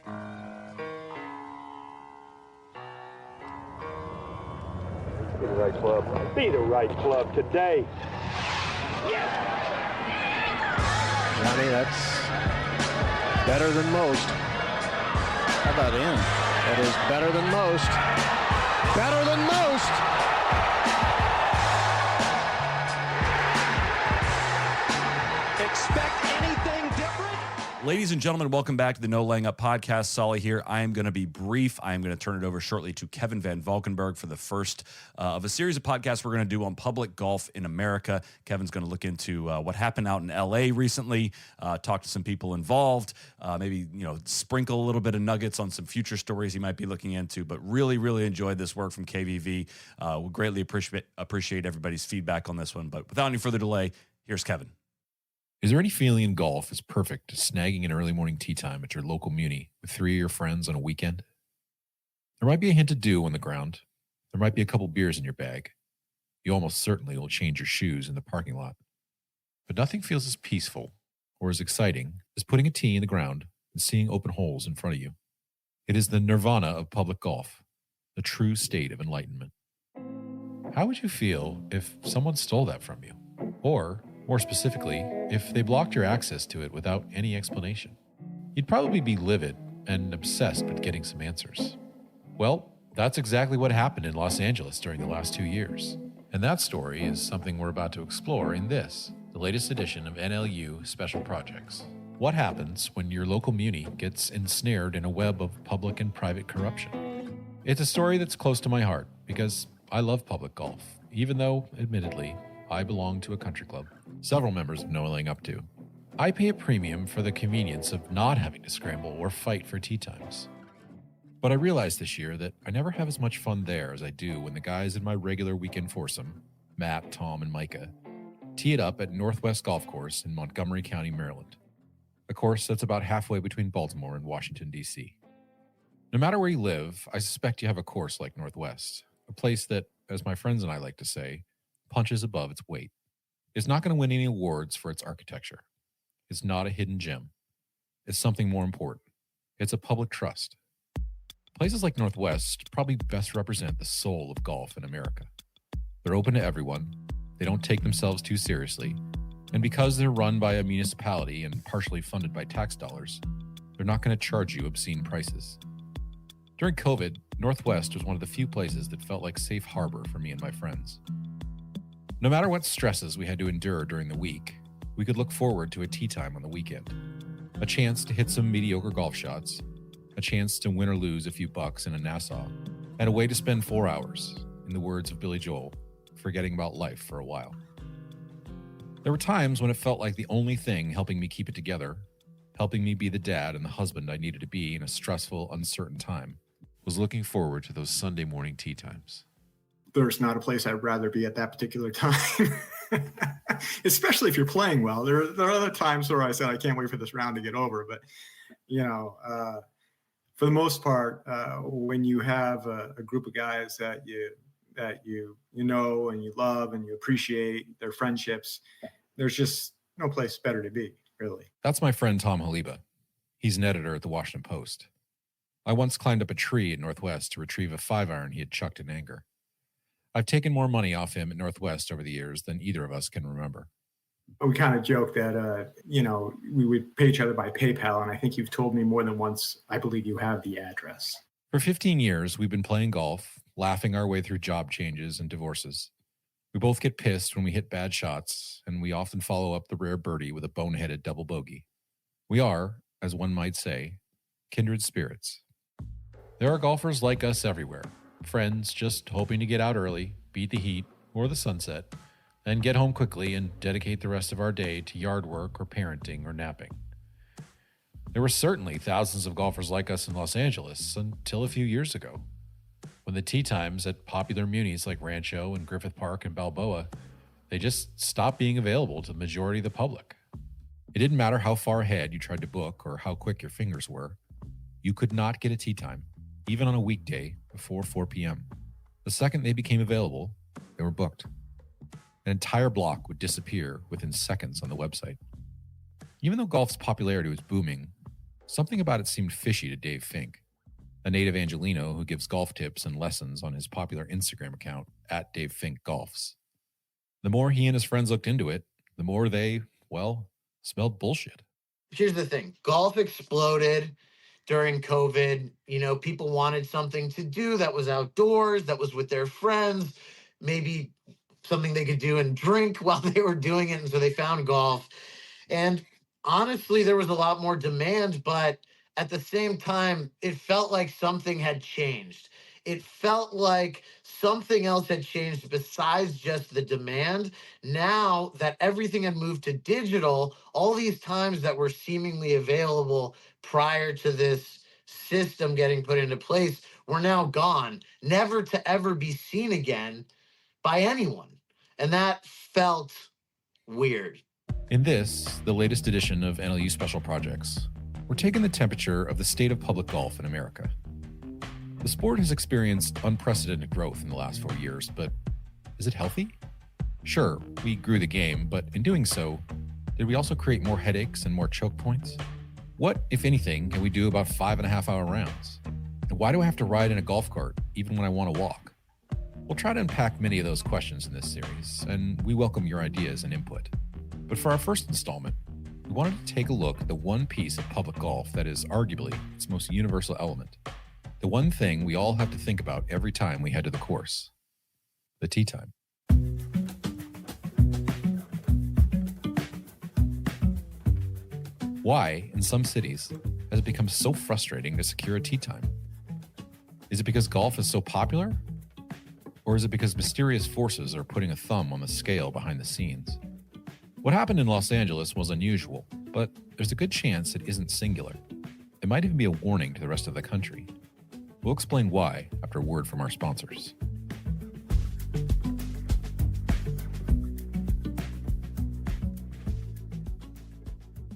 Be the right club. Be the right club today. Yes! Johnny, that's better than most. How about in? That is better than most. Better than most! Expect anything different? Ladies and gentlemen, welcome back to the No Laying Up podcast. Solly here. I am going to be brief. I am going to turn it over shortly to Kevin Van Valkenburg for the first of a series of podcasts we're going to do on public golf in America. Kevin's going to look into what happened out in LA recently, talk to some people involved, maybe sprinkle a little bit of nuggets on some future stories he might be looking into. But really, really enjoyed this work from KVV. We'll greatly appreciate everybody's feedback on this one. But without any further delay, here's Kevin. Is there any feeling in golf as perfect as snagging an early morning tee time at your local muni with 3 of your friends on a weekend? There might be a hint of dew on the ground. There might be a couple beers in your bag. You almost certainly will change your shoes in the parking lot. But nothing feels as peaceful or as exciting as putting a tee in the ground and seeing open holes in front of you. It is the nirvana of public golf, a true state of enlightenment. How would you feel if someone stole that from you? Or, more specifically, if they blocked your access to it without any explanation? You'd probably be livid and obsessed with getting some answers. Well, that's exactly what happened in Los Angeles during the last 2 years. And that story is something we're about to explore in this, the latest edition of NLU Special Projects. What happens when your local muni gets ensnared in a web of public and private corruption? It's a story that's close to my heart because I love public golf, even though, admittedly, I belong to a country club several members of No Laying Up to. I pay a premium for the convenience of not having to scramble or fight for tee times. But I realized this year that I never have as much fun there as I do when the guys in my regular weekend foursome, Matt, Tom, and Micah, tee it up at Northwest Golf Course in Montgomery County, Maryland. A course that's about halfway between Baltimore and Washington, D.C. No matter where you live, I suspect you have a course like Northwest, a place that, as my friends and I like to say, punches above its weight. It's not going to win any awards for its architecture. It's not a hidden gem. It's something more important. It's a public trust. Places like Northwest probably best represent the soul of golf in America. They're open to everyone. They don't take themselves too seriously. And because they're run by a municipality and partially funded by tax dollars, they're not going to charge you obscene prices. During COVID, Northwest was one of the few places that felt like safe harbor for me and my friends. No matter what stresses we had to endure during the week, we could look forward to a tee time on the weekend. A chance to hit some mediocre golf shots, a chance to win or lose a few bucks in a Nassau, and a way to spend 4 hours, in the words of Billy Joel, forgetting about life for a while. There were times when it felt like the only thing helping me keep it together, helping me be the dad and the husband I needed to be in a stressful, uncertain time, was looking forward to those Sunday morning tee times. There's not a place I'd rather be at that particular time, especially if you're playing well. There are other times where I said, I can't wait for this round to get over. But, for the most part, when you have a group of guys that you know and you love and you appreciate their friendships, there's just no place better to be, really. That's my friend Tom Haliba. He's an editor at the Washington Post. I once climbed up a tree at Northwest to retrieve a 5-iron he had chucked in anger. I've taken more money off him at Northwest over the years than either of us can remember. We kind of joke that, we would pay each other by PayPal, and I think you've told me more than once, I believe you have the address. For 15 years, we've been playing golf, laughing our way through job changes and divorces. We both get pissed when we hit bad shots, and we often follow up the rare birdie with a boneheaded double bogey. We are, as one might say, kindred spirits. There are golfers like us everywhere. Friends just hoping to get out early, beat the heat or the sunset, then get home quickly and dedicate the rest of our day to yard work or parenting or napping. There were certainly thousands of golfers like us in Los Angeles until a few years ago, when the tee times at popular munis like Rancho and Griffith Park and Balboa, they just stopped being available to the majority of the public. It didn't matter how far ahead you tried to book or how quick your fingers were. You could not get a tee time, even on a weekday before 4 p.m. The second they became available, they were booked. An entire block would disappear within seconds on the website. Even though golf's popularity was booming, Something about it seemed fishy to Dave Fink, a native Angelino who gives golf tips and lessons on his popular Instagram account at Dave Fink Golfs. The more he and his friends looked into it, the more they, well, smelled bullshit. Here's the thing. Golf exploded during COVID. People wanted something to do that was outdoors, that was with their friends, maybe something they could do and drink while they were doing it. And so they found golf. And honestly, there was a lot more demand, but at the same time, it felt like something had changed. It felt like something else had changed besides just the demand. Now that everything had moved to digital, all these times that were seemingly available prior to this system getting put into place were now gone, never to ever be seen again by anyone. And that felt weird. In this, the latest edition of NLU Special Projects, we're taking the temperature of the state of public golf in America. The sport has experienced unprecedented growth in the last 4 years, but is it healthy? Sure, we grew the game, but in doing so, did we also create more headaches and more choke points? What, if anything, can we do about 5.5-hour rounds? And why do I have to ride in a golf cart even when I want to walk? We'll try to unpack many of those questions in this series, and we welcome your ideas and input. But for our first installment, we wanted to take a look at the one piece of public golf that is arguably its most universal element. The one thing we all have to think about every time we head to the course. The tee time. Why, in some cities, has it become so frustrating to secure a tee time? Is it because golf is so popular? Or is it because mysterious forces are putting a thumb on the scale behind the scenes? What happened in Los Angeles was unusual, but there's a good chance it isn't singular. It might even be a warning to the rest of the country. We'll explain why after a word from our sponsors.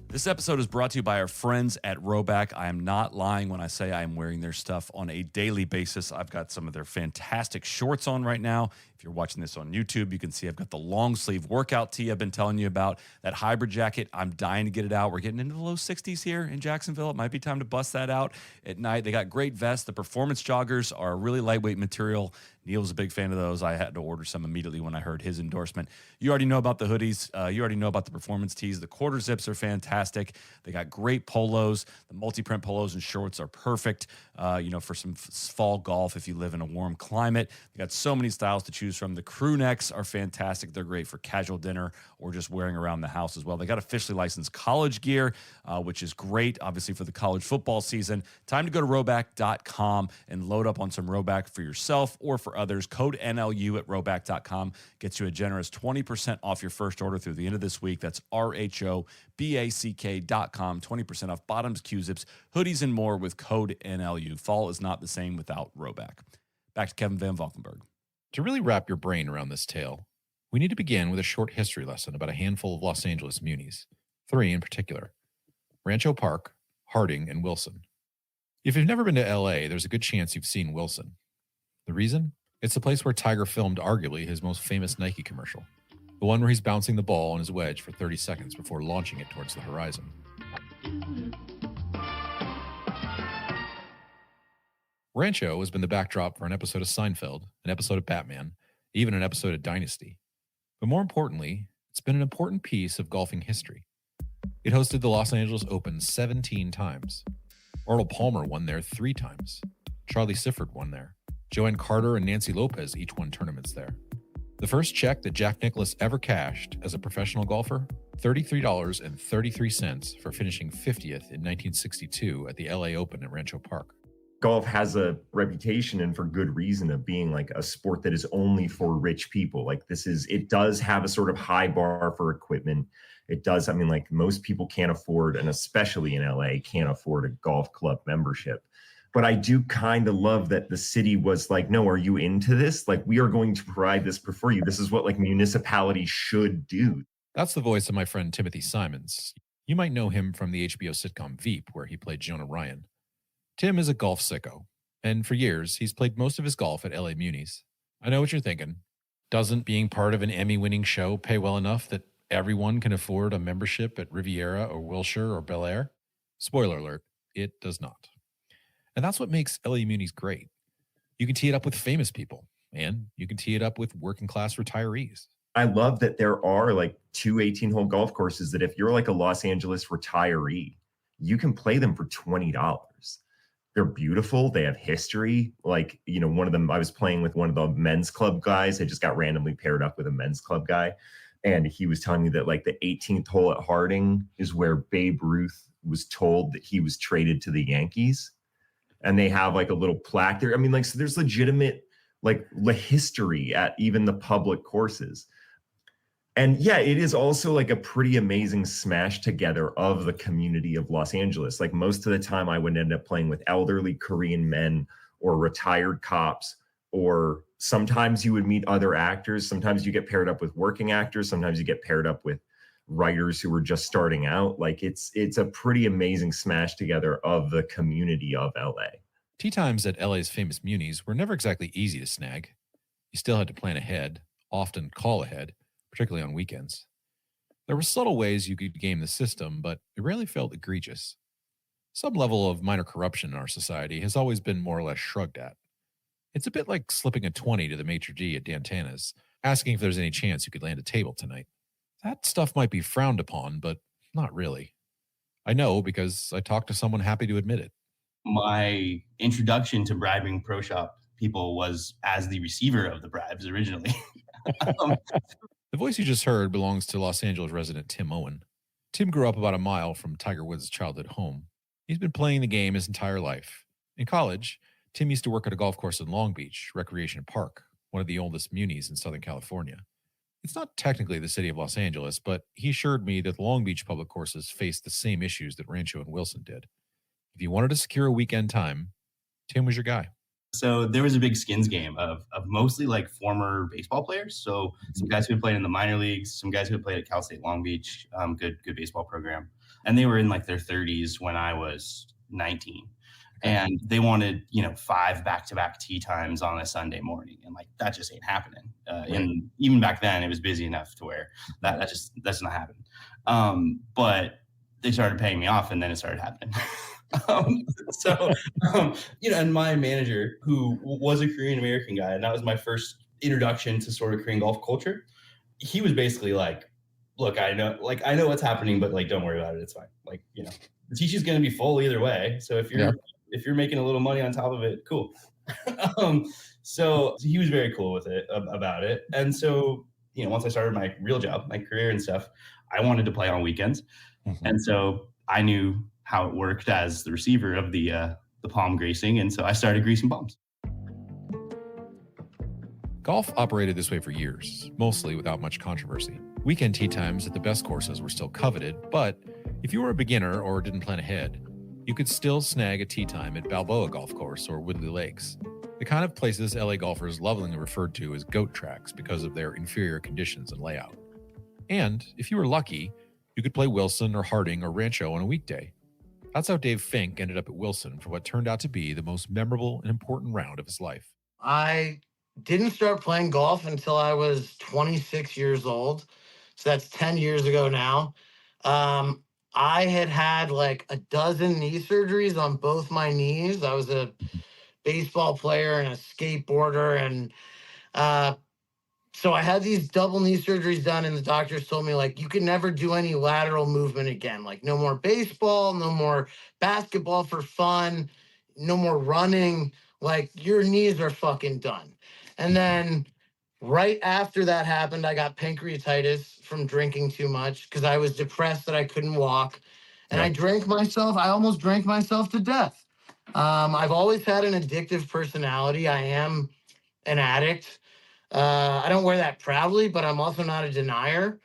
This episode is brought to you by our friends at Rhoback. I am not lying when I say I am wearing their stuff on a daily basis. I've got some of their fantastic shorts on right now. If you're watching this on YouTube, you can see I've got the long sleeve workout tee I've been telling you about. That hybrid jacket, I'm dying to get it out. We're getting into the low 60s here in Jacksonville. It might be time to bust that out at night. They got great vests. The performance joggers are a really lightweight material. Neil's a big fan of those. I had to order some immediately when I heard his endorsement. You already know about the hoodies. You already know about the performance tees. The quarter zips are fantastic. They got great polos. The multi-print polos and shorts are perfect, for some fall golf if you live in a warm climate. They got so many styles to choose from. The crew necks are fantastic. They're great for casual dinner or just wearing around the house as well. They got officially licensed college gear, which is great, obviously, for the college football season. Time to go to Rhoback.com and load up on some Rhoback for yourself or for others. Code NLU at Rhoback.com gets you a generous 20% off your first order through the end of this week. That's RHOBACK.com. 20% off bottoms, Q-zips, hoodies, and more with code NLU. Fall is not the same without Rhoback. Back to Kevin Van Valkenburg. To really wrap your brain around this tale, we need to begin with a short history lesson about a handful of Los Angeles munis, 3 in particular: Rancho Park, Harding, and Wilson. If you've never been to LA, there's a good chance you've seen Wilson. The reason? It's the place where Tiger filmed arguably his most famous Nike commercial, the one where he's bouncing the ball on his wedge for 30 seconds before launching it towards the horizon. Rancho has been the backdrop for an episode of Seinfeld, an episode of Batman, even an episode of Dynasty. But more importantly, it's been an important piece of golfing history. It hosted the Los Angeles Open 17 times. Arnold Palmer won there 3 times. Charlie Sifford won there. Joanne Carter and Nancy Lopez each won tournaments there. The first check that Jack Nicklaus ever cashed as a professional golfer, $33.33 for finishing 50th in 1962 at the LA Open at Rancho Park. Golf has a reputation, and for good reason, of being like a sport that is only for rich people. It does have a sort of high bar for equipment. It does. Most people can't afford, and especially in LA, can't afford a golf club membership. But I do kind of love that the city was like, no, are you into this? We are going to provide this for you. This is what municipalities should do. That's the voice of my friend Timothy Simons. You might know him from the HBO sitcom Veep, where he played Jonah Ryan. Tim is a golf sicko, and for years, he's played most of his golf at LA Munis. I know what you're thinking. Doesn't being part of an Emmy-winning show pay well enough that everyone can afford a membership at Riviera or Wilshire or Bel Air? Spoiler alert, it does not. And that's what makes LA Munis great. You can tee it up with famous people, and you can tee it up with working class retirees. I love that there are like 2 18-hole golf courses that if you're like a Los Angeles retiree, you can play them for $20. They're beautiful. They have history. Like, you know, one of them, I was playing with one of the men's club guys. I just got randomly paired up with a men's club guy. And he was telling me that like the 18th hole at Harding is where Babe Ruth was told that he was traded to the Yankees. And they have like a little plaque there. I mean, like, so there's legitimate like history at even the public courses. And yeah, it is also like a pretty amazing smash together of the community of Los Angeles. Like most of the time I would end up playing with elderly Korean men or retired cops, or sometimes you would meet other actors. Sometimes you get paired up with working actors. Sometimes you get paired up with writers who were just starting out. Like it's a pretty amazing smash together of the community of LA. Tee times at LA's famous munis were never exactly easy to snag. You still had to plan ahead, often call ahead, particularly on weekends. There were subtle ways you could game the system, but it rarely felt egregious. Some level of minor corruption in our society has always been more or less shrugged at. It's a bit like slipping a 20 to the maitre d' at Dantana's, asking if there's any chance you could land a table tonight. That stuff might be frowned upon, but not really. I know because I talked to someone happy to admit it. My introduction to bribing pro shop people was as the receiver of the bribes originally. The voice you just heard belongs to Los Angeles resident Tim Owen. Tim grew up about a mile from Tiger Woods' childhood home. He's been playing the game his entire life. In college, Tim used to work at a golf course in Long Beach, Recreation Park, one of the oldest munis in Southern California. It's not technically the city of Los Angeles, but he assured me that the Long Beach public courses faced the same issues that Rancho and Wilson did. If you wanted to secure a weekend time, Tim was your guy. So there was a big skins game of mostly like former baseball players. So some guys who had played in the minor leagues, some guys who had played at Cal State Long Beach, good baseball program. And they were in like their 30s when I was 19. And they wanted, 5 back-to-back tee times on a Sunday morning. And like, that just ain't happening. And even back then it was busy enough to where that's not happening. But they started paying me off and then it started happening. And my manager, who was a Korean American guy, and that was my first introduction to sort of Korean golf culture. He was basically like, look, I know what's happening, but like, don't worry about it. It's fine. Like, the teaching's going to be full either way. So if you're making a little money on top of it, cool. So he was very cool with it about it. And so, once I started my real job, my career and stuff, I wanted to play on weekends. Mm-hmm. And so I knew how it worked as the receiver of the palm greasing. And so I started greasing palms. Golf operated this way for years, mostly without much controversy. Weekend tee times at the best courses were still coveted, but if you were a beginner or didn't plan ahead, you could still snag a tee time at Balboa Golf Course or Woodley Lakes, the kind of places LA golfers lovingly referred to as goat tracks because of their inferior conditions and layout. And if you were lucky, you could play Wilson or Harding or Rancho on a weekday. That's how Dave Fink ended up at Wilson for what turned out to be the most memorable and important round of his life. I didn't start playing golf until I was 26 years old. So that's 10 years ago now. I had like a dozen knee surgeries on both my knees. I was a baseball player and a skateboarder. And so I had these double knee surgeries done, and the doctors told me, like, you can never do any lateral movement again. Like, no more baseball, no more basketball for fun, no more running. Like, your knees are fucking done. And then right after that happened, I got pancreatitis from drinking too much because I was depressed that I couldn't walk. And I almost drank myself to death. I've always had an addictive personality. I am an addict. I don't wear that proudly, but I'm also not a denier.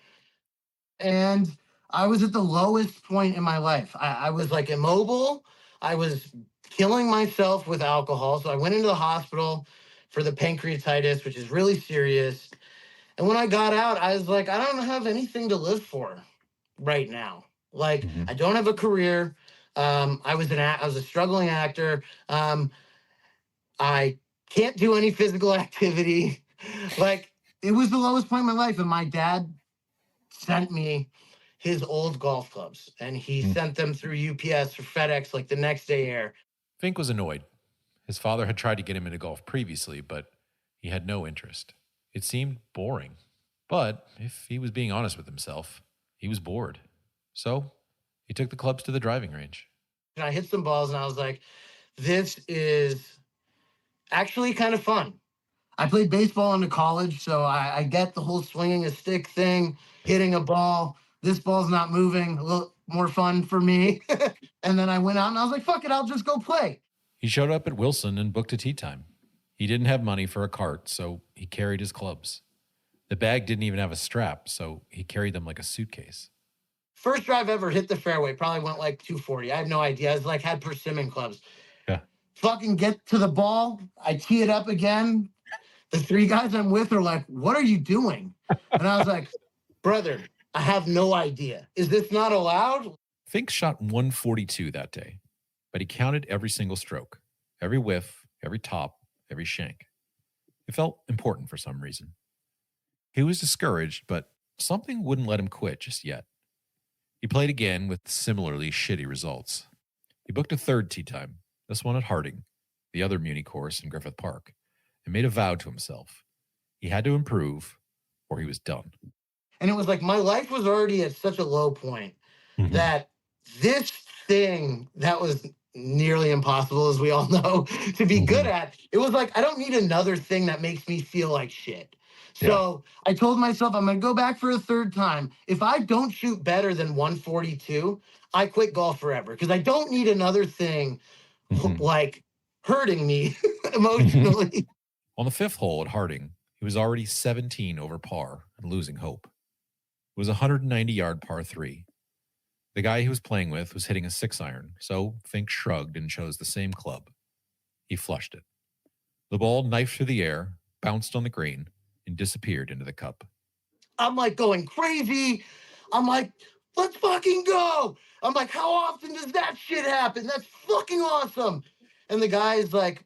And I was at the lowest point in my life. I was like immobile. I was killing myself with alcohol. So I went into the hospital for the pancreatitis, which is really serious. And when I got out, I was like, I don't have anything to live for right now. Like, I don't have a career. I was a struggling actor. I can't do any physical activity. Like, it was the lowest point in my life. And my dad sent me his old golf clubs, and he sent them through UPS or FedEx like the next day air. Fink was annoyed. His father had tried to get him into golf previously, but he had no interest. It seemed boring. But if he was being honest with himself, he was bored. So he took the clubs to the driving range. And I hit some balls, and I was like, this is actually kind of fun. I played baseball into college, so I get the whole swinging a stick thing, hitting a ball. This ball's not moving, a little more fun for me. And then I went out and I was like, fuck it, I'll just go play. He showed up at Wilson and booked a tee time. He didn't have money for a cart, so he carried his clubs. The bag didn't even have a strap, so he carried them like a suitcase. First drive ever hit the fairway, probably went like 240. I have no idea. I was like, had persimmon clubs. Yeah. Fucking get to the ball. I tee it up again. The three guys I'm with are like, what are you doing? And I was like, brother, I have no idea. Is this not allowed? Fink shot 142 that day, but he counted every single stroke, every whiff, every top, every shank. It felt important for some reason. He was discouraged, but something wouldn't let him quit just yet. He played again with similarly shitty results. He booked a third tee time, this one at Harding, the other Muni course in Griffith Park, and made a vow to himself. He had to improve or he was done. And it was like my life was already at such a low point that this thing that was nearly impossible, as we all know, to be good at, it was like, I don't need another thing that makes me feel like shit. So I told myself I'm going to go back for a third time. If I don't shoot better than 142, I quit golf forever because I don't need another thing like hurting me emotionally. On the fifth hole at Harding, he was already 17 over par and losing hope. It was a 190-yard par 3. The guy he was playing with was hitting a 6-iron, so Fink shrugged and chose the same club. He flushed it. The ball knifed through the air, bounced on the green, and disappeared into the cup. I'm like going crazy. I'm like, let's fucking go. I'm like, how often does that shit happen? That's fucking awesome. And the guy is like,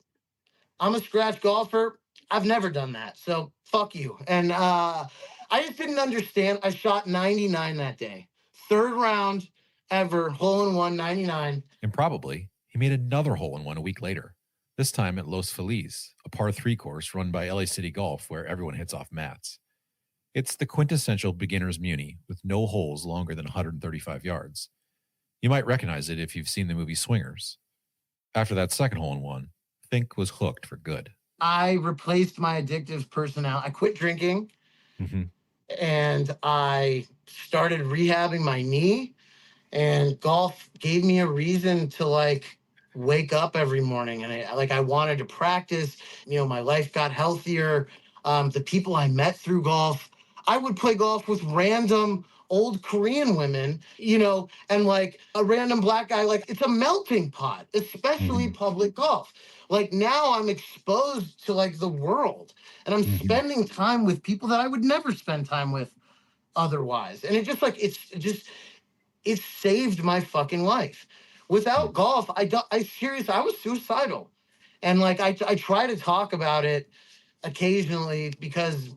I'm a scratch golfer. I've never done that. So fuck you. And I just didn't understand. I shot 99 that day. Third round ever, hole-in-one, 99. And probably, he made another hole-in-one a week later, this time at Los Feliz, a par 3 course run by LA City Golf where everyone hits off mats. It's the quintessential beginner's muni with no holes longer than 135 yards. You might recognize it if you've seen the movie Swingers. After that second hole-in-one, Fink was hooked for good. I replaced my addictive personality. I quit drinking and I started rehabbing my knee, and golf gave me a reason to like wake up every morning. And I wanted to practice, my life got healthier. The people I met through golf, I would play golf with random old Korean women, and like a random black guy. Like it's a melting pot, especially public golf. Like now I'm exposed to like the world, and I'm spending time with people that I would never spend time with otherwise. And it just like, it saved my fucking life. Without golf, I was suicidal. And like, I try to talk about it occasionally because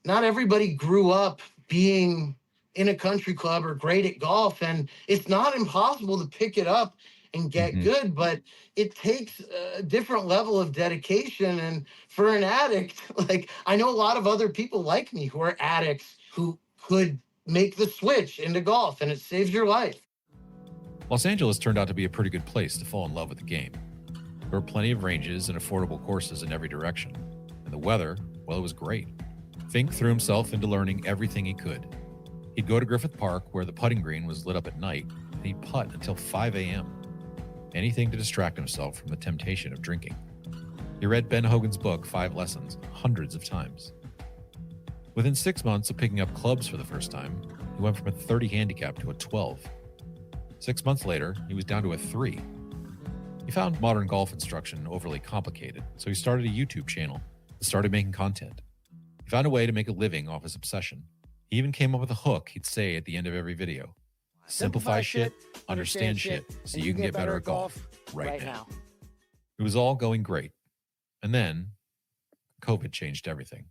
not everybody grew up being in a country club or great at golf. And it's not impossible to pick it up and get good, but it takes a different level of dedication. And for an addict, like I know a lot of other people like me who are addicts who could make the switch into golf, and it saves your life. Los Angeles turned out to be a pretty good place to fall in love with the game. There were plenty of ranges and affordable courses in every direction. And the weather, well, it was great. Fink threw himself into learning everything he could. He'd go to Griffith Park, where the putting green was lit up at night, and he'd putt until 5 a.m. Anything to distract himself from the temptation of drinking. He read Ben Hogan's book, 5 Lessons, hundreds of times. Within 6 months of picking up clubs for the first time, he went from a 30 handicap to a 12. 6 months later, he was down to a 3. He found modern golf instruction overly complicated, so he started a YouTube channel and started making content. He found a way to make a living off his obsession. He even came up with a hook he'd say at the end of every video. Simplify shit, understand shit, so you can get better at golf right now. It was all going great. And then, COVID changed everything.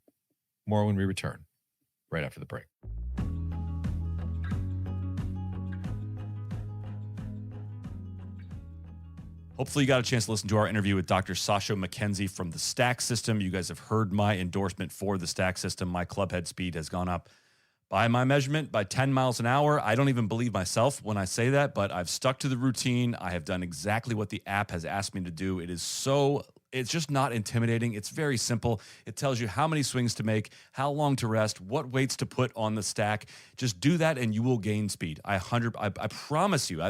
More when we return, right after the break. Hopefully you got a chance to listen to our interview with Dr. Sasha McKenzie from the Stack System. You guys have heard my endorsement for the Stack System. My club head speed has gone up, by my measurement, by 10 miles an hour. I don't even believe myself when I say that, but I've stuck to the routine. I have done exactly what the app has asked me to do. It's just not intimidating. It's very simple. It tells you how many swings to make, how long to rest, what weights to put on the stack. Just do that and you will gain speed. I promise you.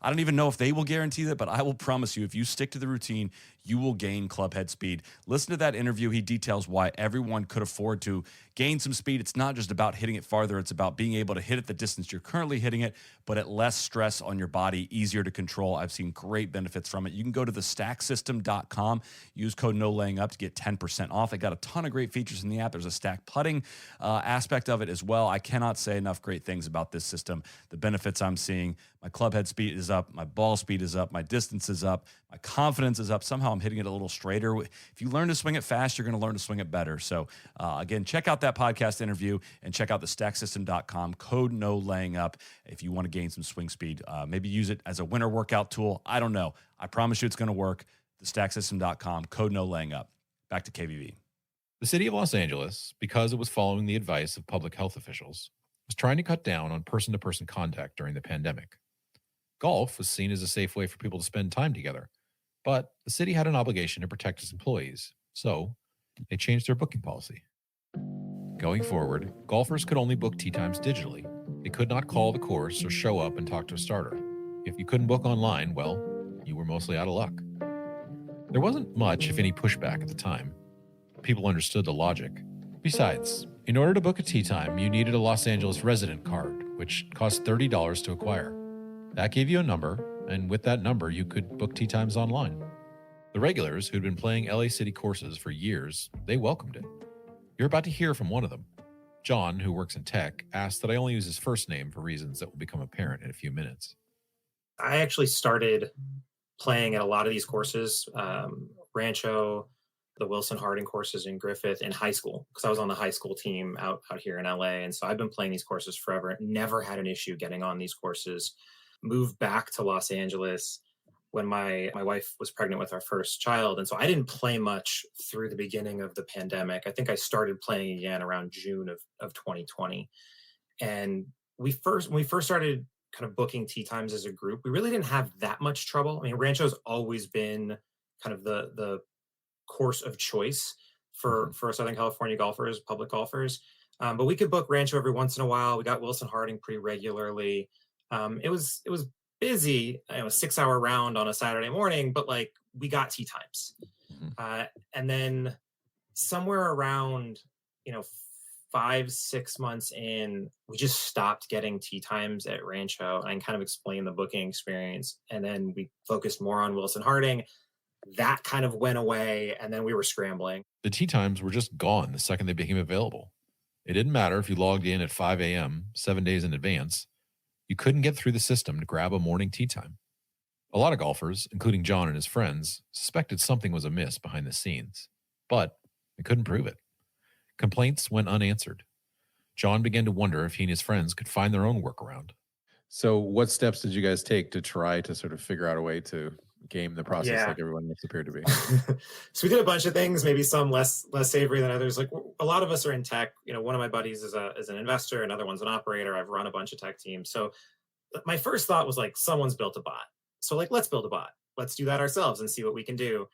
I don't even know if they will guarantee that, but I will promise you, if you stick to the routine, you will gain club head speed. Listen to that interview. He details why everyone could afford to gain some speed. It's not just about hitting it farther. It's about being able to hit it the distance you're currently hitting it, but at less stress on your body, easier to control. I've seen great benefits from it. You can go to thestacksystem.com, use code NOLAYINGUP to get 10% off. It got a ton of great features in the app. There's a stack putting aspect of it as well. I cannot say enough great things about this system. The benefits I'm seeing, my club head speed is up, my ball speed is up, my distance is up, my confidence is up. Somehow I'm hitting it a little straighter. If you learn to swing it fast, you're going to learn to swing it better. So again, check out that podcast interview and check out thestacksystem.com, code NOLAYINGUP if you want to gain some swing speed. Maybe use it as a winter workout tool. I don't know. I promise you it's going to work. Thestacksystem.com, code NOLAYINGUP. Back to KVV. The city of Los Angeles, because it was following the advice of public health officials, was trying to cut down on person-to-person contact during the pandemic. Golf was seen as a safe way for people to spend time together, but the city had an obligation to protect its employees, so they changed their booking policy. Going forward, golfers could only book tee times digitally. They could not call the course or show up and talk to a starter. If you couldn't book online, well, you were mostly out of luck. There wasn't much, if any, pushback at the time. People understood the logic. Besides, in order to book a tee time, you needed a Los Angeles resident card, which cost $30 to acquire. That gave you a number, and with that number, you could book tee times online. The regulars who'd been playing LA City courses for years, they welcomed it. You're about to hear from one of them. John, who works in tech, asked that I only use his first name for reasons that will become apparent in a few minutes. I actually started playing at a lot of these courses, Rancho, the Wilson Harding courses in Griffith in high school, because I was on the high school team out here in LA. And so I've been playing these courses forever, never had an issue getting on these courses. Moved back to Los Angeles when my wife was pregnant with our first child. And so I didn't play much through the beginning of the pandemic. I think I started playing again around June of 2020. And when we first started kind of booking tee times as a group, we really didn't have that much trouble. I mean, Rancho's always been kind of the course of choice for Southern California golfers, public golfers. But we could book Rancho every once in a while. We got Wilson Harding pretty regularly. It was busy, a 6-hour round on a Saturday morning, but like we got tee times. And then somewhere around, 5-6 months in, we just stopped getting tee times at Rancho and kind of explained the booking experience. And then we focused more on Wilson Harding. That kind of went away, and then we were scrambling. The tee times were just gone the second they became available. It didn't matter if you logged in at 5 a.m., 7 days in advance. You couldn't get through the system to grab a morning tee time. A lot of golfers, including John and his friends, suspected something was amiss behind the scenes, but they couldn't prove it. Complaints went unanswered. John began to wonder if he and his friends could find their own workaround. So what steps did you guys take to try to sort of figure out a way to game the process like everyone else appeared to be? So we did a bunch of things, maybe some less savory than others. Like a lot of us are in tech. One of my buddies is an investor, another one's an operator. I've run a bunch of tech teams. So my first thought was like, someone's built a bot. So like, let's build a bot. Let's do that ourselves and see what we can do.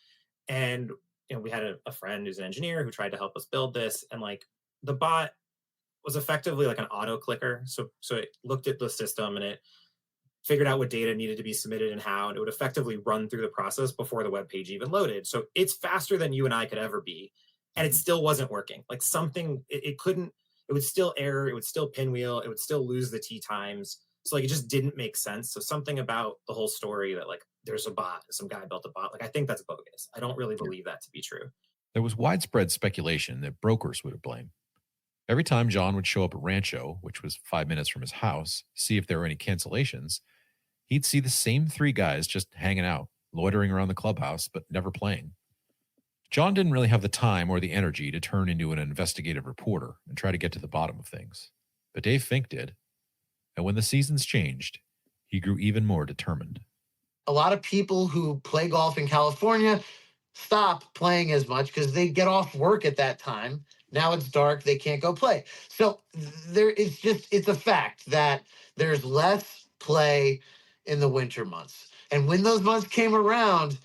And we had a friend who's an engineer who tried to help us build this. And like the bot was effectively like an auto clicker. So it looked at the system and it figured out what data needed to be submitted and how, and it would effectively run through the process before the web page even loaded. So it's faster than you and I could ever be. And it still wasn't working. Like it would still error, it would still pinwheel, it would still lose the tee times. So like, it just didn't make sense. So something about the whole story that like, there's a bot, some guy built a bot. Like, I think that's bogus. I don't really believe that to be true. There was widespread speculation that brokers would have blame. Every time John would show up at Rancho, which was 5 minutes from his house, see if there were any cancellations, he'd see the same 3 guys just hanging out, loitering around the clubhouse, but never playing. John didn't really have the time or the energy to turn into an investigative reporter and try to get to the bottom of things. But Dave Fink did. And when the seasons changed, he grew even more determined. a lot of people who play golf in California stop playing as much because they get off work at that time. Now it's dark, they can't go play. So it's a fact that there's less play in the winter months. And when those months came around,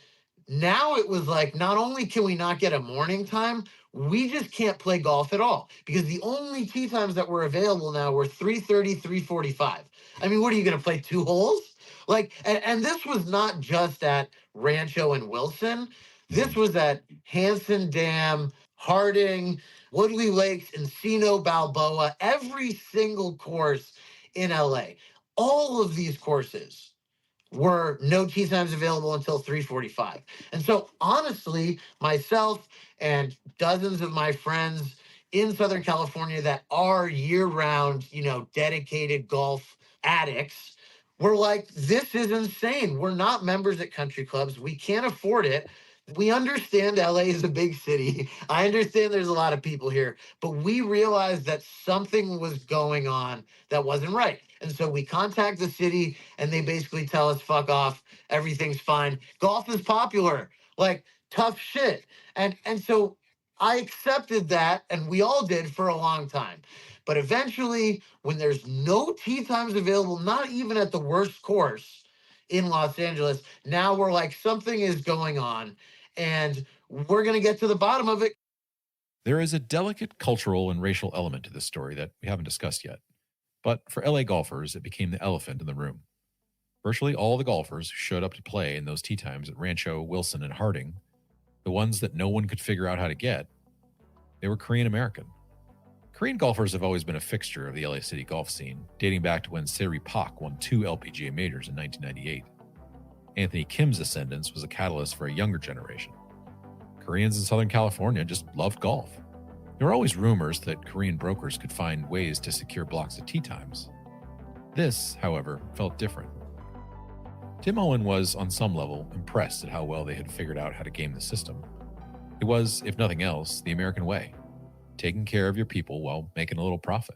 now it was like, not only can we not get a morning time, we just can't play golf at all because the only tee times that were available now were 3:30, 3:45. I mean, what are you going to play 2 holes? Like, and this was not just at Rancho and Wilson. This was at Hanson Dam, Harding, Woodley Lakes, Encino, Balboa, every single course in LA. All of these courses were no tee times available until 3:45. And so honestly, myself and dozens of my friends in Southern California that are year-round, dedicated golf addicts, we're like, this is insane. We're not members at country clubs. We can't afford it. We understand LA is a big city. I understand there's a lot of people here, but we realized that something was going on that wasn't right. And so we contact the city and they basically tell us, fuck off, everything's fine. Golf is popular, like tough shit. And so I accepted that, and we all did for a long time. But eventually, when there's no tee times available, not even at the worst course in Los Angeles, now we're like, something is going on, and we're going to get to the bottom of it. There is a delicate cultural and racial element to this story that we haven't discussed yet. But for LA golfers, it became the elephant in the room. Virtually all the golfers who showed up to play in those tee times at Rancho, Wilson, and Harding, the ones that no one could figure out how to get, they were Korean American. Korean golfers have always been a fixture of the LA City golf scene, dating back to when Seri Pak won 2 LPGA majors in 1998. Anthony Kim's ascendance was a catalyst for a younger generation. Koreans in Southern California just loved golf. There were always rumors that Korean brokers could find ways to secure blocks of tee times. This, however, felt different. Tim Owen was, on some level, impressed at how well they had figured out how to game the system. It was, if nothing else, the American way, taking care of your people while making a little profit.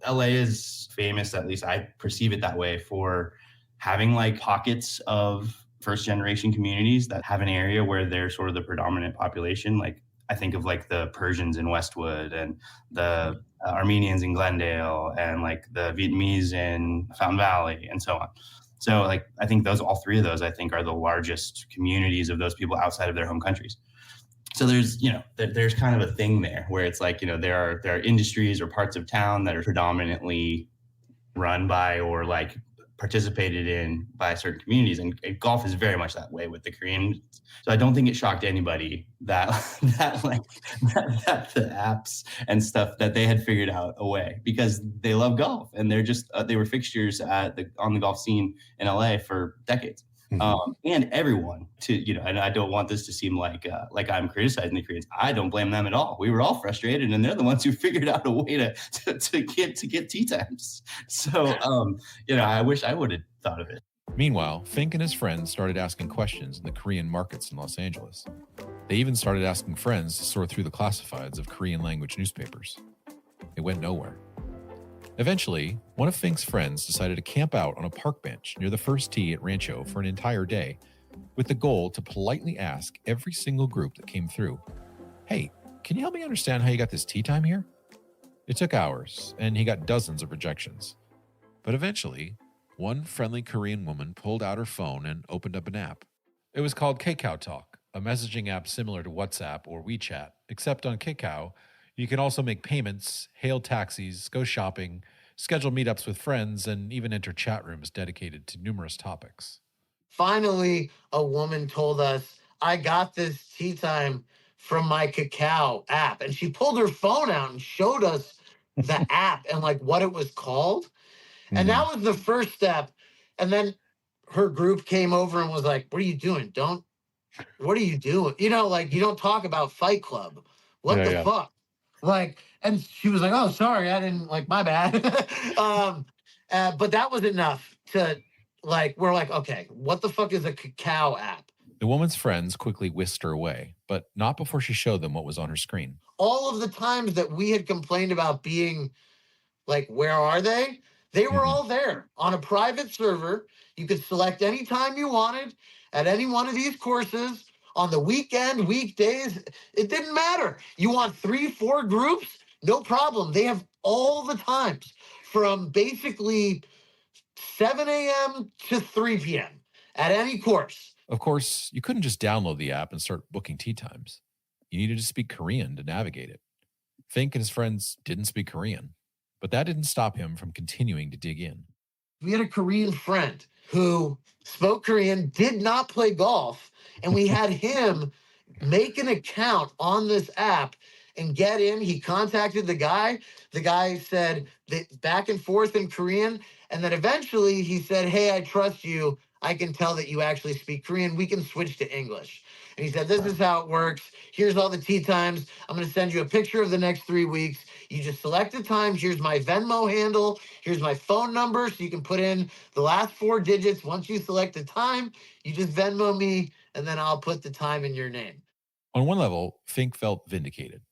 LA is famous, at least I perceive it that way, for having like pockets of first generation communities that have an area where they're sort of the predominant population. Like I think of like the Persians in Westwood and the Armenians in Glendale and like the Vietnamese in Fountain Valley and so on. So like, I think all 3 of those, I think, are the largest communities of those people outside of their home countries. So there's kind of a thing there where it's like, there are industries or parts of town that are predominantly run by or like participated in by certain communities. And golf is very much that way with the Koreans. So I don't think it shocked anybody that the apps and stuff that they had figured out a way, because they love golf and they're just, they were fixtures on the golf scene in LA for decades. And everyone and I don't want this to seem like I'm criticizing the Koreans. I don't blame them at all. We were all frustrated, and they're the ones who figured out a way to get tee times. So, I wish I would have thought of it. Meanwhile, Fink and his friends started asking questions in the Korean markets in Los Angeles. They even started asking friends to sort through the classifieds of Korean language newspapers. It went nowhere. Eventually, one of Fink's friends decided to camp out on a park bench near the first tee at Rancho for an entire day, with the goal to politely ask every single group that came through, "Hey, can you help me understand how you got this tee time here?" It took hours, and he got dozens of rejections. But eventually, one friendly Korean woman pulled out her phone and opened up an app. It was called KakaoTalk, a messaging app similar to WhatsApp or WeChat, except on Kakao, you can also make payments, hail taxis, go shopping, schedule meetups with friends, and even enter chat rooms dedicated to numerous topics. Finally, a woman told us, I got this tee time from my Kakao app. And she pulled her phone out and showed us the app and like what it was called. And that was the first step. And then her group came over and was like, what are you doing? What are you doing? You don't talk about Fight Club. What the fuck? And she was like, oh, sorry, I didn't, my bad. But that was enough to, we're like, okay, what the fuck is a Kakao app? The woman's friends quickly whisked her away, but not before she showed them what was on her screen. All of the times that we had complained about being where are they? They were all there on a private server. You could select any time you wanted at any one of these courses on the weekend, weekdays. It didn't matter. You want 3, 4 groups? No problem. They have all the times from basically 7 a.m. to 3 p.m. at any course. Of course, you couldn't just download the app and start booking tee times. You needed to speak Korean to navigate it. Fink and his friends didn't speak Korean, but that didn't stop him from continuing to dig in. We had a Korean friend who spoke Korean, did not play golf, and we had him make an account on this app and get in. He contacted the guy. The guy said that back and forth in Korean, and then eventually he said, "Hey, I trust you. I can tell that you actually speak Korean. We can switch to English." And he said, "This is how it works. Here's all the tee times. I'm going to send you a picture of the next 3 weeks. You just select the time. Here's my Venmo handle. Here's my phone number. So you can put in the last 4 digits. Once you select the time, you just Venmo me, and then I'll put the time in your name." On one level, Fink felt vindicated.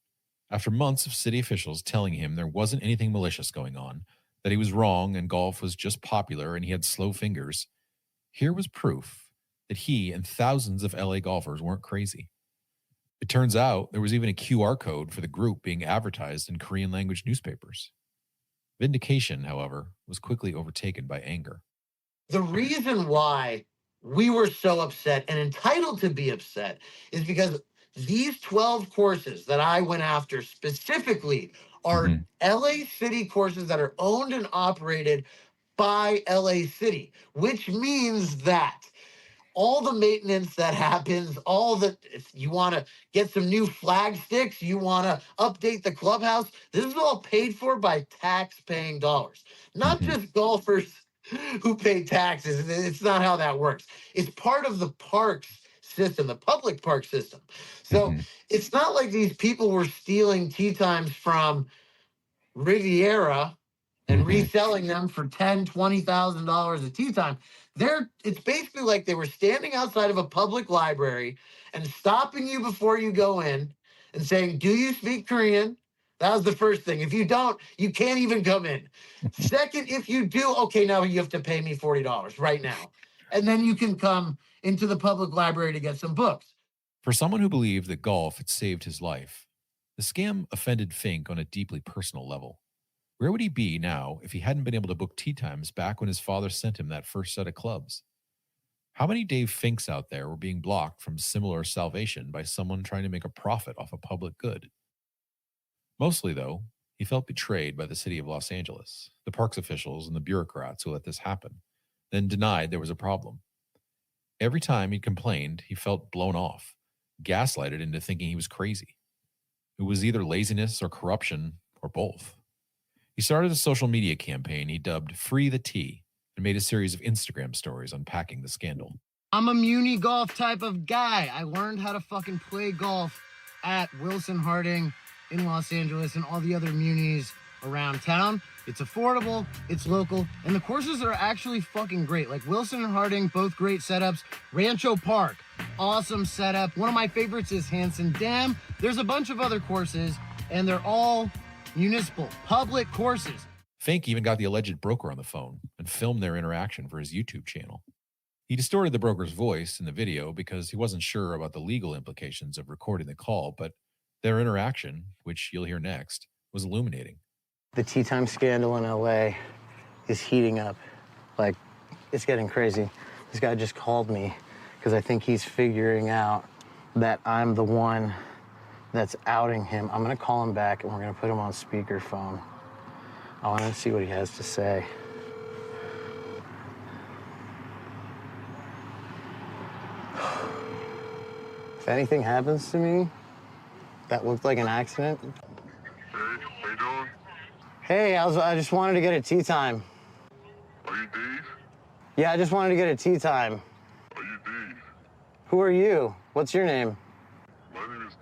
After months of city officials telling him there wasn't anything malicious going on, that he was wrong and golf was just popular and he had slow fingers, here was proof that he and thousands of LA golfers weren't crazy. It turns out there was even a QR code for the group being advertised in Korean language newspapers. Vindication, however, was quickly overtaken by anger. The reason why we were so upset and entitled to be upset is because these 12 courses that I went after specifically are LA City courses that are owned and operated by LA City, which means that all the maintenance that happens, all the, if you want to get some new flag sticks, you want to update the clubhouse, this is all paid for by tax-paying dollars. Not just golfers who pay taxes. It's not how that works. It's part of the parks system, the public park system. So it's not like these people were stealing tee times from Riviera and reselling them for $10,000, $20,000 a tee time. It's basically like they were standing outside of a public library and stopping you before you go in and saying, "Do you speak Korean?" That was the first thing. If you don't, you can't even come in. Second, if you do, okay, now you have to pay me $40 right now. And then you can come into the public library to get some books. For someone who believed that golf had saved his life, the scam offended Fink on a deeply personal level. Where would he be now if he hadn't been able to book tee times back when his father sent him that first set of clubs? How many Dave Finks out there were being blocked from similar salvation by someone trying to make a profit off a public good? Mostly, though, he felt betrayed by the city of Los Angeles, the parks officials, and the bureaucrats who let this happen, then denied there was a problem. Every time he complained, he felt blown off, gaslighted into thinking he was crazy. It was either laziness or corruption or both. He started a social media campaign he dubbed Free the Tee and made a series of Instagram stories unpacking the scandal. I'm a muni golf type of guy. I learned how to fucking play golf at Wilson Harding in Los Angeles and all the other munis around town. It's affordable, it's local, and the courses are actually fucking great. Like Wilson and Harding, both great setups. Rancho Park, awesome setup. One of my favorites is Hanson Dam. There's a bunch of other courses, and they're all municipal, public courses. Fink even got the alleged broker on the phone and filmed their interaction for his YouTube channel. He distorted the broker's voice in the video because he wasn't sure about the legal implications of recording the call, but their interaction, which you'll hear next, was illuminating. The tee time scandal in LA is heating up. Like, it's getting crazy. This guy just called me because I think he's figuring out that I'm the one that's outing him. I'm gonna call him back and we're gonna put him on speakerphone. I wanna see what he has to say. If anything happens to me that looked like an accident. Hey, how you doing? Hey, I just wanted to get a tee time. Are you Dave? Yeah, I just wanted to get a tee time. Are you Dave? Who are you? What's your name? My name is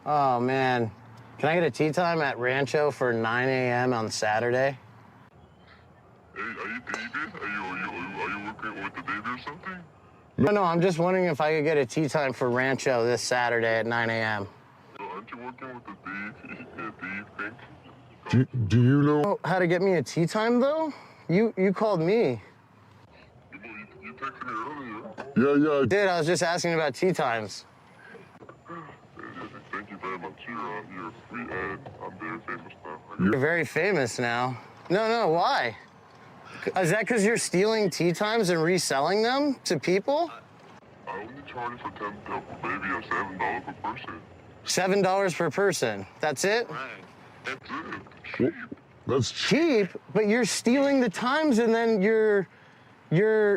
Oh, man. Can I get a tee time at Rancho for 9 a.m. on Saturday? Hey, are you David? Are you working with the David or something? No, I'm just wondering if I could get a tee time for Rancho this Saturday at 9 a.m. Yo, aren't you working with the Dave Fink? Do you know How to get me a tea time though? You called me. you texted me earlier? Yeah. Did I was just asking about tea times. Thank you very much. You're a sweet and I'm very famous now. You're very famous now. No, why? Is that because you're stealing tea times and reselling them to people? I only charge for maybe $7 per person. $7 per person. That's it? Right. That's it. Cheap. That's Cheap, but you're stealing the times and then you're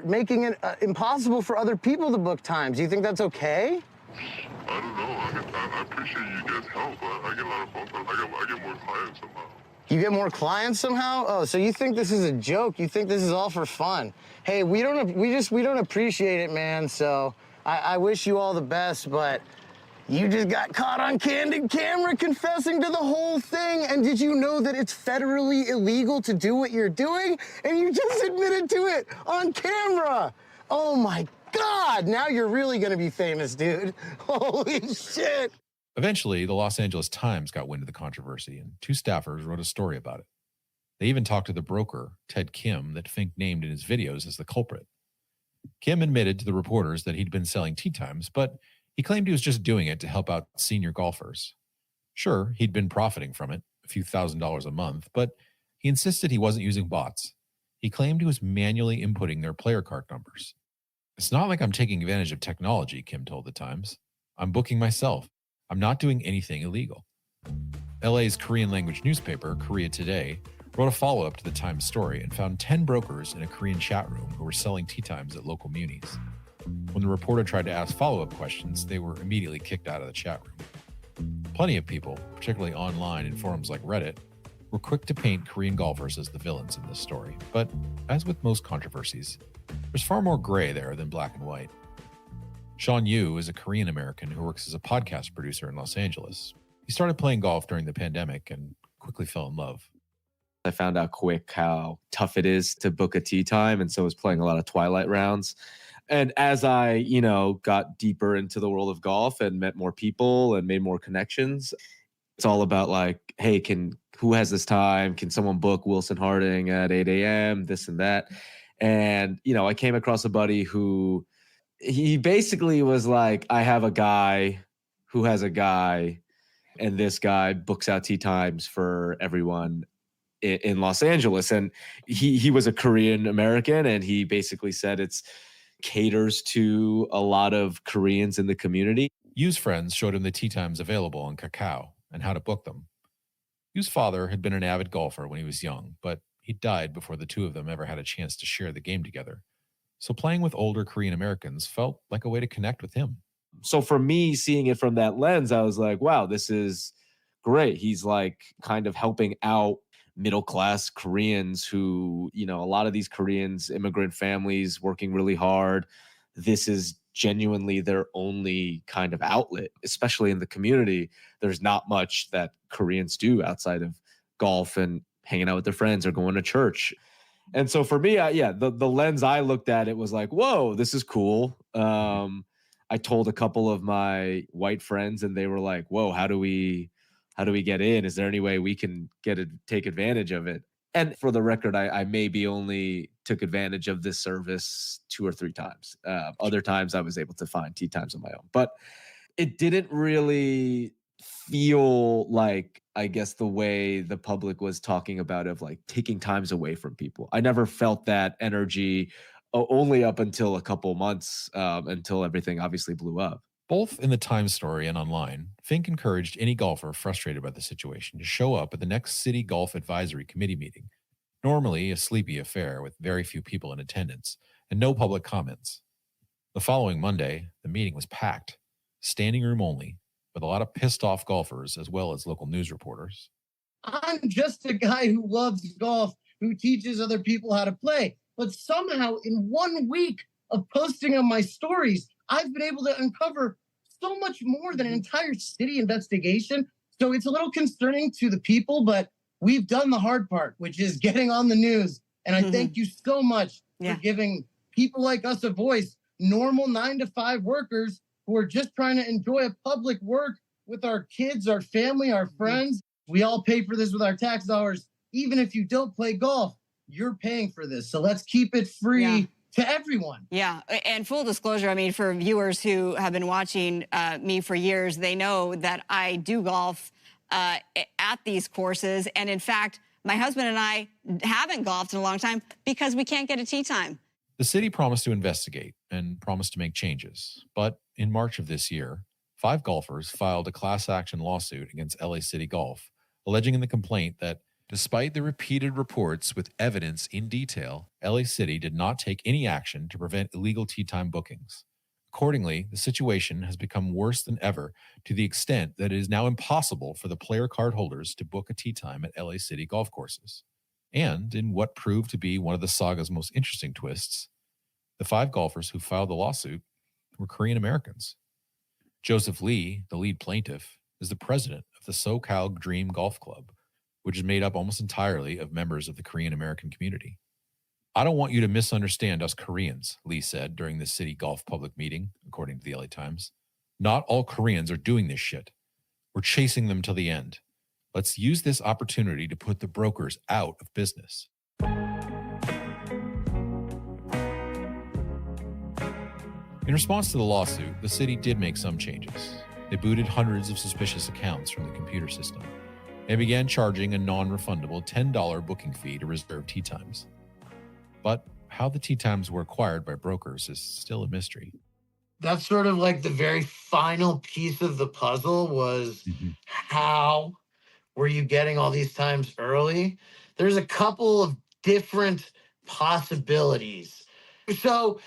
making it impossible for other people to book times. Do you think that's okay? I don't know. I appreciate you guys' help. I get a lot of phone calls. I get more clients somehow. You get more clients somehow? Oh, so you think this is a joke? You think this is all for fun? Hey, we don't appreciate it, man. So I wish you all the best, but you just got caught on candid camera confessing to the whole thing. And did you know that it's federally illegal to do what you're doing? And you just admitted to it on camera. Oh my God, now you're really gonna be famous, dude. Holy shit. Eventually, the Los Angeles Times got wind of the controversy, and 2 staffers wrote a story about it. They even talked to the broker, Ted Kim, that Fink named in his videos as the culprit. Kim admitted to the reporters that he'd been selling tea times, but he claimed he was just doing it to help out senior golfers. Sure, he'd been profiting from it, a few $1,000s a month, but he insisted he wasn't using bots. He claimed he was manually inputting their player card numbers. It's not like I'm taking advantage of technology, Kim told the Times. I'm booking myself. I'm not doing anything illegal. LA's Korean language newspaper, Korea Today, wrote a follow-up to the Times story and found 10 brokers in a Korean chat room who were selling tea times at local munis. When the reporter tried to ask follow-up questions, they were immediately kicked out of the chat room. Plenty of people, particularly online in forums like Reddit, were quick to paint Korean golfers as the villains in this story. But as with most controversies, there's far more gray there than black and white. Sean Yu is a Korean American who works as a podcast producer in Los Angeles. He started playing golf during the pandemic and quickly fell in love. I found out quick how tough it is to book a tee time, and so I was playing a lot of twilight rounds. And as I, got deeper into the world of golf and met more people and made more connections, it's all about like, hey, who has this time? Can someone book Wilson Harding at 8 a.m., this and that? And, I came across a buddy who he basically was like, I have a guy who has a guy, and this guy books out tee times for everyone in Los Angeles. And he was a Korean American, and he basically said it's caters to a lot of Koreans in the community. Yu's friends showed him the tee times available on Kakao and how to book them. Yu's father had been an avid golfer when he was young, but he died before the two of them ever had a chance to share the game together. So playing with older Korean Americans felt like a way to connect with him. So for me, seeing it from that lens, I was like, wow, this is great. He's like kind of helping out middle-class Koreans who, a lot of these Koreans, immigrant families working really hard. This is genuinely their only kind of outlet, especially in the community. There's not much that Koreans do outside of golf and hanging out with their friends or going to church. And so for me, the lens I looked at it was like, whoa, this is cool. I told a couple of my white friends and they were like, whoa, how do we get in? Is there any way we can take advantage of it? And for the record, I maybe only took advantage of this service 2 or 3 times. Other times I was able to find tee times on my own, but it didn't really feel like, I guess, the way the public was talking about of like taking times away from people. I never felt that energy only up until a couple months, until everything obviously blew up. Both in the Times story and online, Fink encouraged any golfer frustrated by the situation to show up at the next City Golf Advisory Committee meeting, normally a sleepy affair with very few people in attendance and no public comments. The following Monday, the meeting was packed, standing room only, with a lot of pissed off golfers as well as local news reporters. I'm just a guy who loves golf, who teaches other people how to play. But somehow in 1 week of posting on my stories, I've been able to uncover so much more than an entire city investigation. So it's a little concerning to the people, but we've done the hard part, which is getting on the news. And I thank you so much for giving people like us a voice, normal 9-to-5 workers who are just trying to enjoy a public work with our kids, our family, our friends. We all pay for this with our tax dollars. Even if you don't play golf, you're paying for this. So let's keep it free to everyone. Yeah. And full disclosure, I mean, for viewers who have been watching me for years, they know that I do golf at these courses. And in fact, my husband and I haven't golfed in a long time because we can't get a tee time. The city promised to investigate and promised to make changes. But in March of this year, 5 golfers filed a class action lawsuit against LA City Golf, alleging in the complaint that despite the repeated reports with evidence in detail, LA City did not take any action to prevent illegal tee time bookings. Accordingly, the situation has become worse than ever to the extent that it is now impossible for the player card holders to book a tee time at LA City golf courses. And in what proved to be one of the saga's most interesting twists, the 5 golfers who filed the lawsuit were Korean Americans. Joseph Lee, the lead plaintiff, is the president of the SoCal Dream Golf Club, which is made up almost entirely of members of the Korean American community. I don't want you to misunderstand us Koreans, Lee said during the city golf public meeting, according to the LA Times. Not all Koreans are doing this shit. We're chasing them till the end. Let's use this opportunity to put the brokers out of business. In response to the lawsuit, the city did make some changes. They booted hundreds of suspicious accounts from the computer system and began charging a non-refundable $10 booking fee to reserve tee times. But how the tee times were acquired by brokers is still a mystery. That's sort of like the very final piece of the puzzle was how were you getting all these times early? There's a couple of different possibilities. So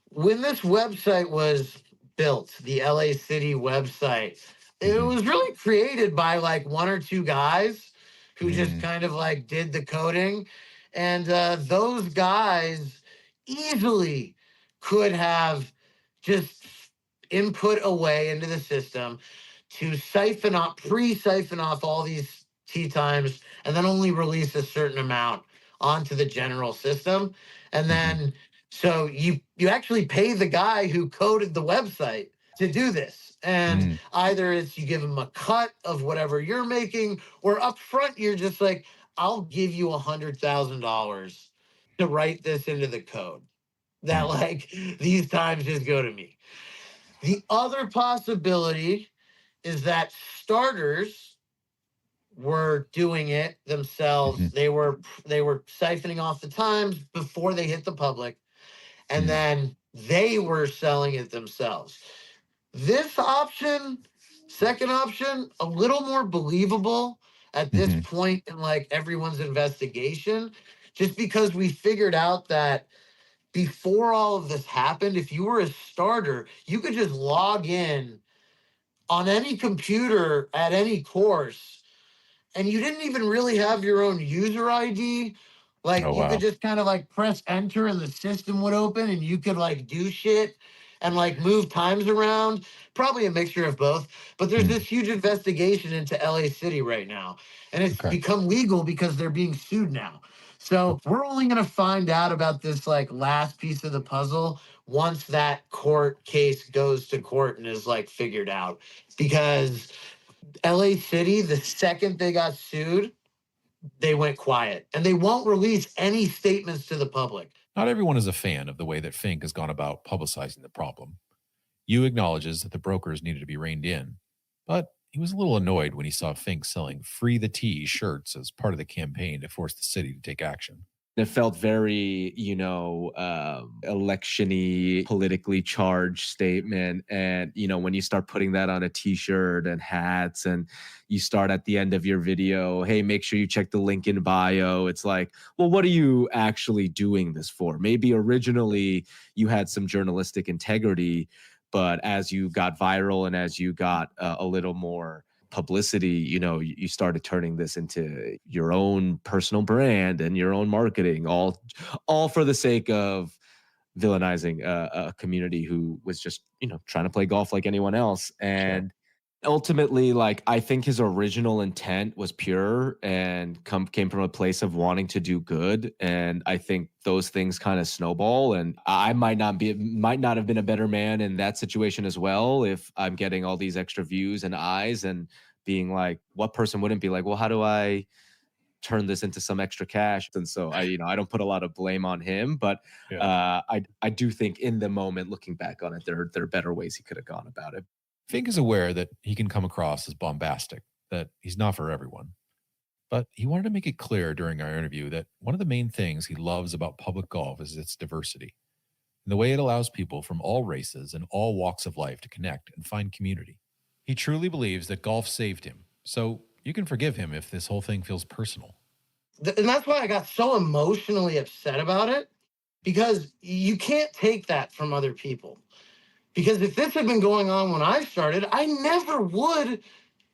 when this website was built, the LA City website, it was really created by like 1 or 2 guys who just kind of like did the coding. And those guys easily could have just input a way into the system to pre-siphon off all these tee times and then only release a certain amount onto the general system. And then, so you actually pay the guy who coded the website to do this. And either it's you give him a cut of whatever you're making, or up front, you're just like, I'll give you $100,000 to write this into the code that like these times just go to me. The other possibility is that starters were doing it themselves. They were siphoning off the times before they hit the public, and then they were selling it themselves. This option, second option, a little more believable at this point in like everyone's investigation, just because we figured out that before all of this happened, if you were a starter, you could just log in on any computer at any course, and you didn't even really have your own user ID. Like you could just kind of like press enter and the system would open and you could like do shit and like move times around, probably a mixture of both. But there's this huge investigation into LA City right now, and it's become legal because they're being sued now. So we're only going to find out about this like last piece of the puzzle once that court case goes to court and is like figured out, because LA City, the second they got sued, they went quiet and they won't release any statements to the public. Not everyone is a fan of the way that Fink has gone about publicizing the problem. Yu acknowledges that the brokers needed to be reined in, but he was a little annoyed when he saw Fink selling Free the Tea shirts as part of the campaign to force the city to take action. It felt very, election-y, politically charged statement. And, when you start putting that on a t-shirt and hats and you start at the end of your video, hey, make sure you check the link in bio. It's like, well, what are you actually doing this for? Maybe originally you had some journalistic integrity, but as you got viral and as you got a little more publicity, you started turning this into your own personal brand and your own marketing, all for the sake of villainizing a community who was just, trying to play golf like anyone else. And ultimately, like, I think his original intent was pure and came from a place of wanting to do good. And I think those things kind of snowball. And I might not have been a better man in that situation as well if I'm getting all these extra views and eyes. being like, what person wouldn't be like, well, how do I turn this into some extra cash? And so I don't put a lot of blame on him, but I do think in the moment, looking back on it, there are better ways he could have gone about it. Fink is aware that he can come across as bombastic, that he's not for everyone. But he wanted to make it clear during our interview that one of the main things he loves about public golf is its diversity, and the way it allows people from all races and all walks of life to connect and find community. He truly believes that golf saved him, so you can forgive him if this whole thing feels personal. And that's why I got so emotionally upset about it, because you can't take that from other people. Because if this had been going on when I started, I never would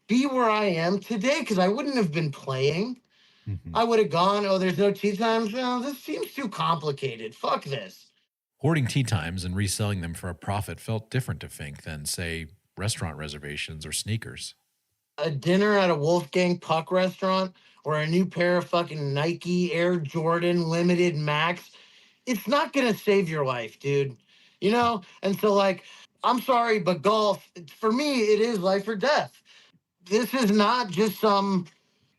be where I am today, because I wouldn't have been playing. I would have gone, oh, there's no tee times. No, this seems too complicated. Fuck this. Hoarding tee times and reselling them for a profit felt different to Fink than, say, restaurant reservations or sneakers. A dinner at a Wolfgang Puck restaurant or a new pair of fucking Nike Air Jordan Limited Max, it's not going to save your life, dude. You know? And so, like, I'm sorry, but golf, for me, it is life or death. This is not just some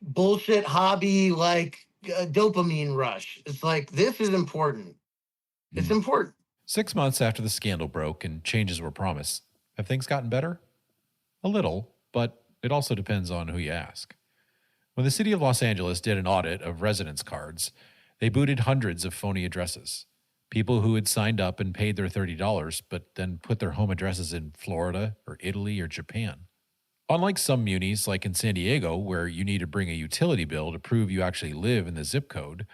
bullshit hobby like a dopamine rush. It's like, this is important. It's important. 6 months after the scandal broke and changes were promised, have things gotten better? A little, but it also depends on who you ask. When the city of Los Angeles did an audit of residence cards, they booted hundreds of phony addresses. People who had signed up and paid their $30, but then put their home addresses in Florida or Italy or Japan. Unlike some munis, like in San Diego, where you need to bring a utility bill to prove you actually live in the zip code,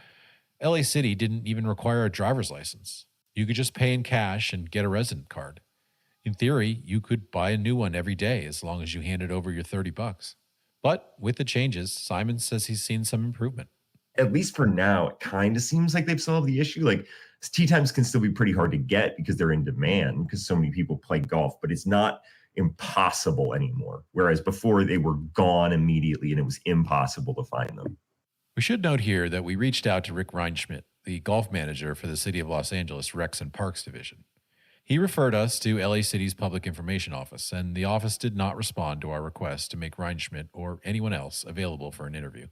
LA City didn't even require a driver's license. You could just pay in cash and get a resident card. In theory, you could buy a new one every day as long as you handed over your $30. But with the changes, Simon says he's seen some improvement. At least for now, it kind of seems like they've solved the issue. Like, tee times can still be pretty hard to get because they're in demand because so many people play golf, but it's not impossible anymore. Whereas before they were gone immediately and it was impossible to find them. We should note here that we reached out to Rick Reinschmidt, the golf manager for the City of Los Angeles Recs and Parks Division. He referred us to LA City's Public Information Office, and the office did not respond to our request to make Reinschmidt or anyone else available for an interview.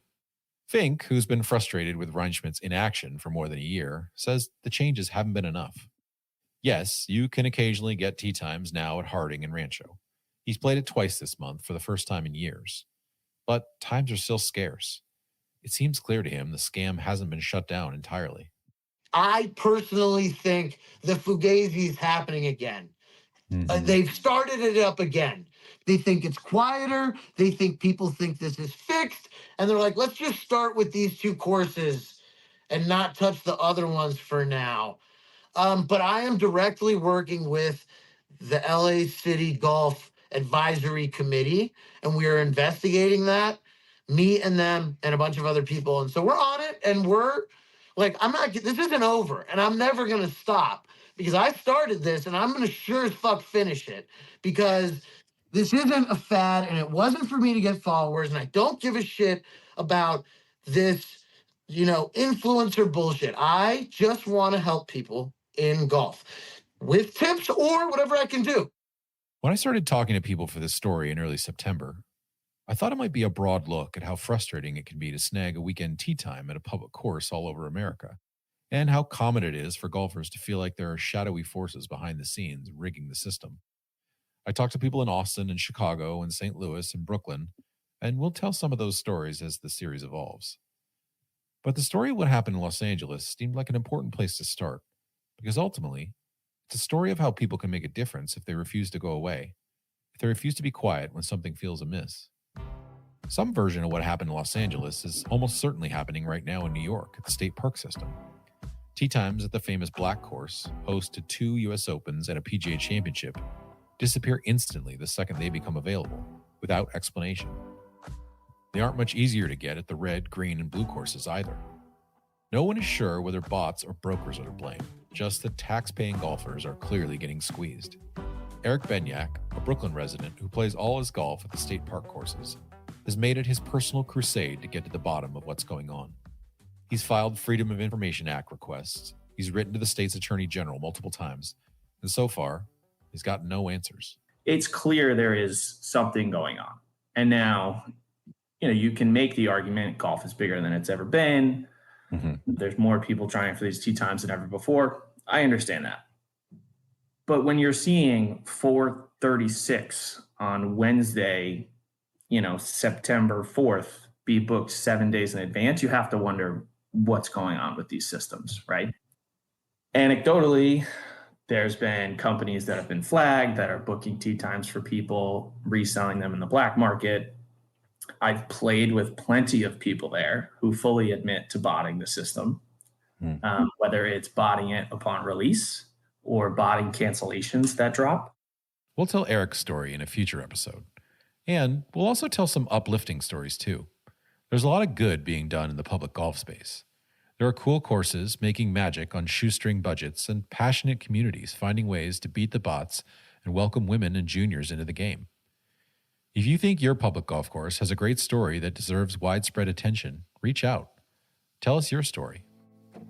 Fink, who's been frustrated with Reinschmidt's inaction for more than a year, says the changes haven't been enough. Yes, you can occasionally get tee times now at Harding and Rancho. He's played it twice this month for the first time in years. But times are still scarce. It seems clear to him the scam hasn't been shut down entirely. I personally think the Fugazi is happening again. They've started it up again. They think it's quieter. They think people think this is fixed. And they're like, let's just start with these two courses and not touch the other ones for now. But I am directly working with the LA City Golf Advisory Committee, and we are investigating that, me and them and a bunch of other people. And so we're on it, and we're like, this isn't over, and I'm never going to stop because I started this, and I'm going to sure as fuck finish it because this isn't a fad, and it wasn't for me to get followers, and I don't give a shit about this, influencer bullshit. I just want to help people in golf with tips or whatever I can do. When I started talking to people for this story in early September, I thought it might be a broad look at how frustrating it can be to snag a weekend tee time at a public course all over America, and how common it is for golfers to feel like there are shadowy forces behind the scenes rigging the system. I talked to people in Austin and Chicago and St. Louis and Brooklyn, and we'll tell some of those stories as the series evolves. But the story of what happened in Los Angeles seemed like an important place to start, because ultimately, it's a story of how people can make a difference if they refuse to go away, if they refuse to be quiet when something feels amiss. Some version of what happened in Los Angeles is almost certainly happening right now in New York at the state park system. Tee times at the famous Black Course, host to 2 U.S. Opens and a PGA Championship, disappear instantly the second they become available, without explanation. They aren't much easier to get at the red, green, and blue courses either. No one is sure whether bots or brokers are to blame, just that tax-paying golfers are clearly getting squeezed. Eric Benyak, a Brooklyn resident who plays all his golf at the state park courses, has made it his personal crusade to get to the bottom of what's going on. He's filed Freedom of Information Act requests, he's written to the state's attorney general multiple times, and so far, he's gotten no answers. It's clear there is something going on. And now, you can make the argument golf is bigger than it's ever been. There's more people trying for these tee times than ever before. I understand that. But when you're seeing 436 on Wednesday, September 4th, be booked 7 days in advance, you have to wonder what's going on with these systems, right? Anecdotally, there's been companies that have been flagged that are booking tee times for people, reselling them in the black market. I've played with plenty of people there who fully admit to botting the system, whether it's botting it upon release or botting cancellations that drop. We'll tell Eric's story in a future episode. And we'll also tell some uplifting stories too. There's a lot of good being done in the public golf space. There are cool courses making magic on shoestring budgets and passionate communities finding ways to beat the bots and welcome women and juniors into the game. If you think your public golf course has a great story that deserves widespread attention, reach out. Tell us your story.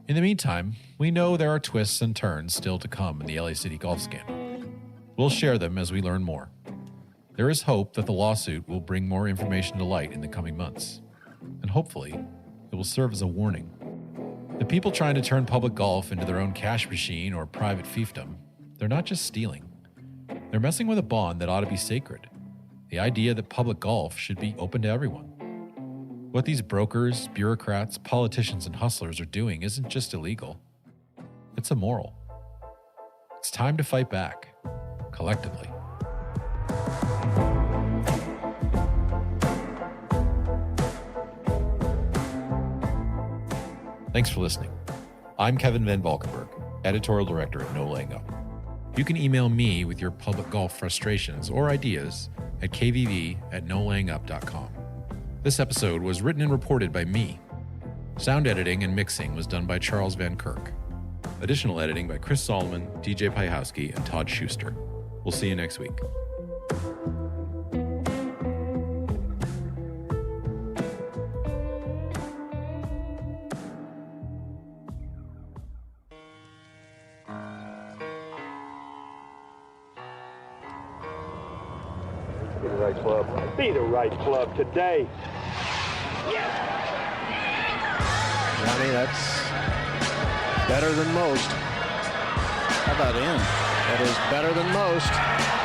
In the meantime, we know there are twists and turns still to come in the LA City golf scandal. We'll share them as we learn more. There is hope that the lawsuit will bring more information to light in the coming months. And hopefully, it will serve as a warning. The people trying to turn public golf into their own cash machine or private fiefdom, they're not just stealing. They're messing with a bond that ought to be sacred. The idea that public golf should be open to everyone. What these brokers, bureaucrats, politicians, and hustlers are doing isn't just illegal. It's immoral. It's time to fight back, collectively. Thanks for listening. I'm Kevin Van Valkenburg, editorial director at No Laying Up. You can email me with your public golf frustrations or ideas at kvv@nolayingup.com. This episode was written and reported by me. Sound editing and mixing was done by Charles Van Kirk. Additional editing by Chris Solomon, DJ Pyhowski, and Todd Schuster. We'll see you next week. Be the right club. Be the right club today. Johnny, that's better than most. How about in? That is better than most.